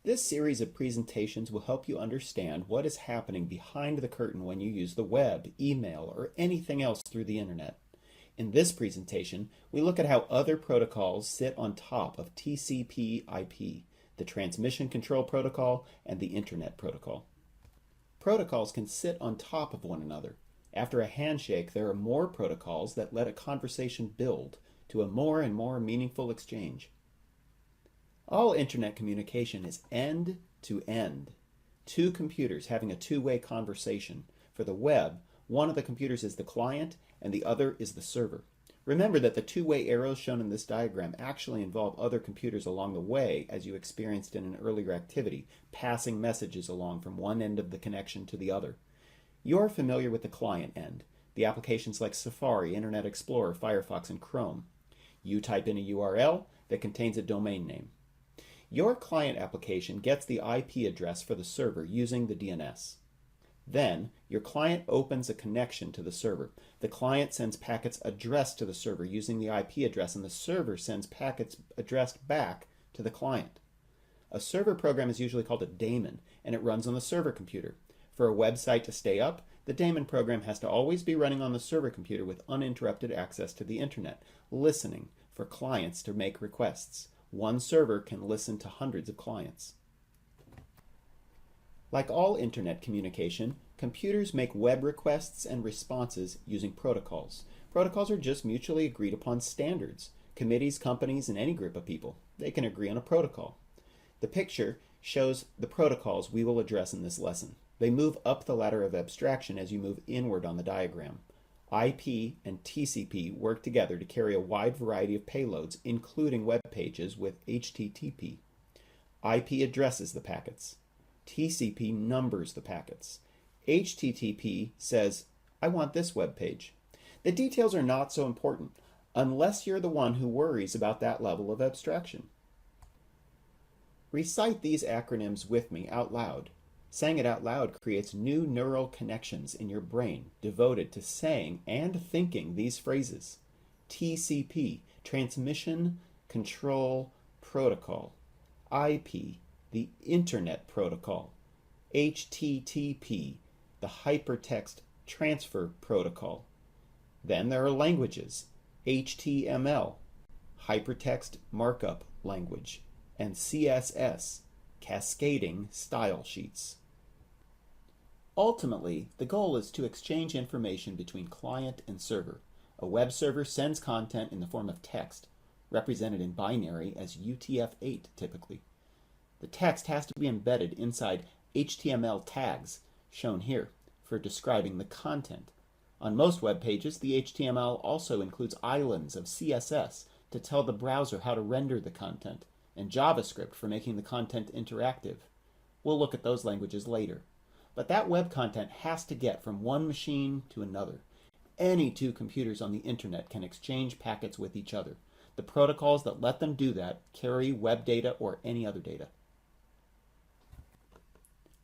This series of presentations will help you understand what is happening behind the curtain when you use the web, email, or anything else through the internet. In this presentation, we look at how other protocols sit on top of TCP/IP, the Transmission Control Protocol and the Internet Protocol. Protocols can sit on top of one another. After a handshake, there are more protocols that let a conversation build to a more and more meaningful exchange. All internet communication is end-to-end. Two computers having a two-way conversation. For the web, one of the computers is the client and the other is the server. Remember that the two-way arrows shown in this diagram actually involve other computers along the way, as you experienced in an earlier activity, passing messages along from one end of the connection to the other. You're familiar with the client end, the applications like Safari, Internet Explorer, Firefox, and Chrome. You type in a URL that contains a domain name. Your client application gets the IP address for the server using the DNS. Then, your client opens a connection to the server. The client sends packets addressed to the server using the IP address, and the server sends packets addressed back to the client. A server program is usually called a daemon, and it runs on the server computer. For a website to stay up, the daemon program has to always be running on the server computer with uninterrupted access to the internet, listening for clients to make requests. One server can listen to hundreds of clients. Like all internet communication, computers make web requests and responses using protocols. Protocols are just mutually agreed upon standards. Committees, companies, and any group of people, they can agree on a protocol. The picture shows the protocols we will address in this lesson. They move up the ladder of abstraction as you move inward on the diagram. IP and TCP work together to carry a wide variety of payloads, including web pages with HTTP. IP addresses the packets. TCP numbers the packets. HTTP says, I want this web page. The details are not so important, unless you're the one who worries about that level of abstraction. Recite these acronyms with me out loud. Saying it out loud creates new neural connections in your brain devoted to saying and thinking these phrases. TCP, Transmission Control Protocol. IP, the Internet Protocol. HTTP, the Hypertext Transfer Protocol. Then there are languages. HTML, Hypertext Markup Language, and CSS, Cascading Style Sheets. Ultimately, the goal is to exchange information between client and server. A web server sends content in the form of text, represented in binary as UTF-8 typically. The text has to be embedded inside HTML tags, shown here, for describing the content. On most web pages, the HTML also includes islands of CSS to tell the browser how to render the content, and JavaScript for making the content interactive. We'll look at those languages later. But that web content has to get from one machine to another. Any two computers on the internet can exchange packets with each other. The protocols that let them do that carry web data or any other data.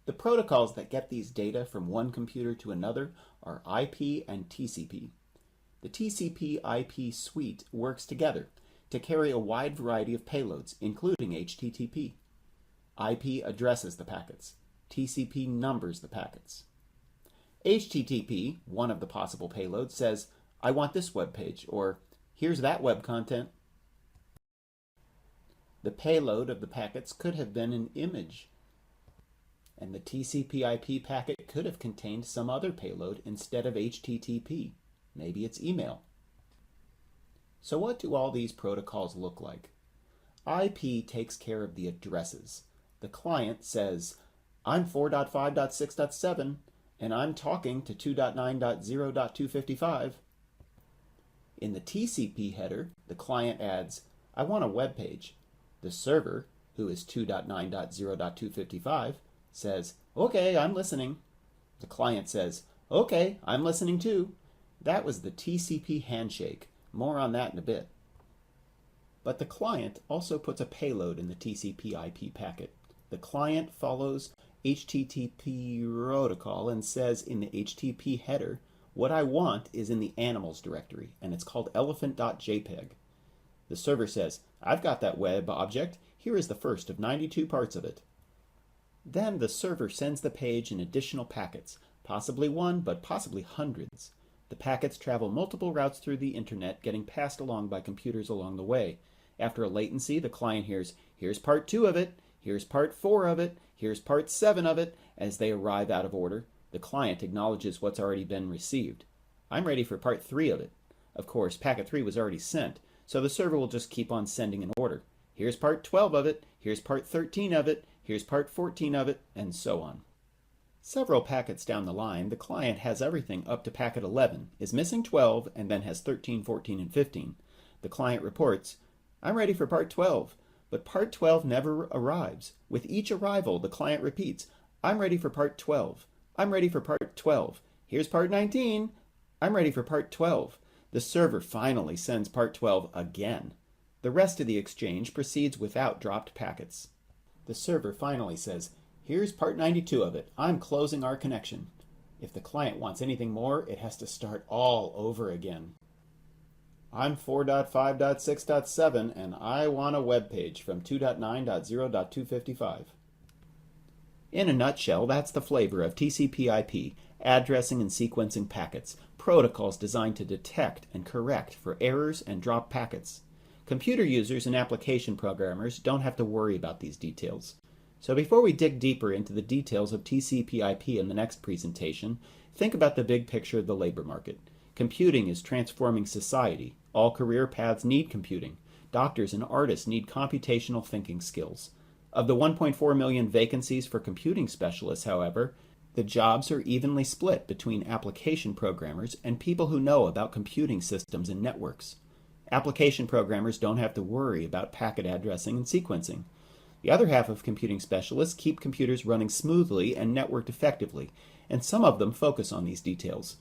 The protocols that get these data from one computer to another are IP and TCP. The TCP/IP suite works together to carry a wide variety of payloads, including HTTP. IP addresses the packets. TCP numbers the packets. HTTP, one of the possible payloads, says, I want this web page, or here's that web content. The payload of the packets could have been an image, and the TCP/IP packet could have contained some other payload instead of HTTP. Maybe it's email. So what do all these protocols look like? IP takes care of the addresses. The client says, I'm 4.5.6.7, and I'm talking to 2.9.0.255. In the TCP header, the client adds, I want a web page. The server, who is 2.9.0.255, says, okay, I'm listening. The client says, okay, I'm listening too. That was the TCP handshake. More on that in a bit. But the client also puts a payload in the TCP/IP packet. The client follows HTTP protocol and says in the HTTP header, what I want is in the animals directory, and it's called elephant.jpg. The server says, I've got that web object. Here is the first of 92 parts of it. Then the server sends the page in additional packets, possibly one, but possibly hundreds. The packets travel multiple routes through the internet, getting passed along by computers along the way. After a latency, the client hears, "Here's part 2 of it, here's part 4 of it, here's part 7 of it," as they arrive out of order. The client acknowledges what's already been received. "I'm ready for part 3 of it." Of course, packet 3 was already sent, so the server will just keep on sending in order. "Here's part 12 of it, here's part 13 of it, here's part 14 of it," and so on. Several packets down the line, the client has everything up to packet 11, is missing 12, and then has 13, 14, and 15. The client reports, "I'm ready for part 12, but part 12 never arrives. With each arrival, the client repeats, "I'm ready for part 12. I'm ready for part 12. Here's part 19. I'm ready for part 12. The server finally sends part 12 again. The rest of the exchange proceeds without dropped packets. The server finally says, "Here's part 92 of it. I'm closing our connection." If the client wants anything more, it has to start all over again. "I'm 4.5.6.7 and I want a web page from 2.9.0.255. In a nutshell, that's the flavor of TCP/IP, addressing and sequencing packets, protocols designed to detect and correct for errors and drop packets. Computer users and application programmers don't have to worry about these details. So before we dig deeper into the details of TCP/IP in the next presentation, think about the big picture of the labor market. Computing is transforming society. All career paths need computing. Doctors and artists need computational thinking skills. Of the 1.4 million vacancies for computing specialists, however, the jobs are evenly split between application programmers and people who know about computing systems and networks. Application programmers don't have to worry about packet addressing and sequencing. The other half of computing specialists keep computers running smoothly and networked effectively, and some of them focus on these details.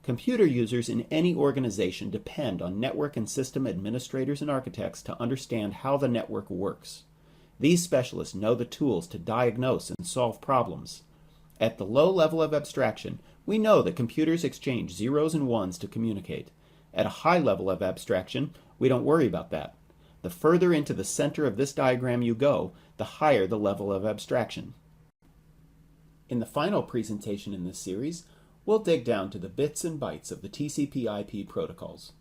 Computer users in any organization depend on network and system administrators and architects to understand how the network works. These specialists know the tools to diagnose and solve problems. At the low level of abstraction, we know that computers exchange zeros and ones to communicate. At a high level of abstraction, we don't worry about that. The further into the center of this diagram you go, the higher the level of abstraction. In the final presentation in this series, we'll dig down to the bits and bytes of the TCP/IP protocols.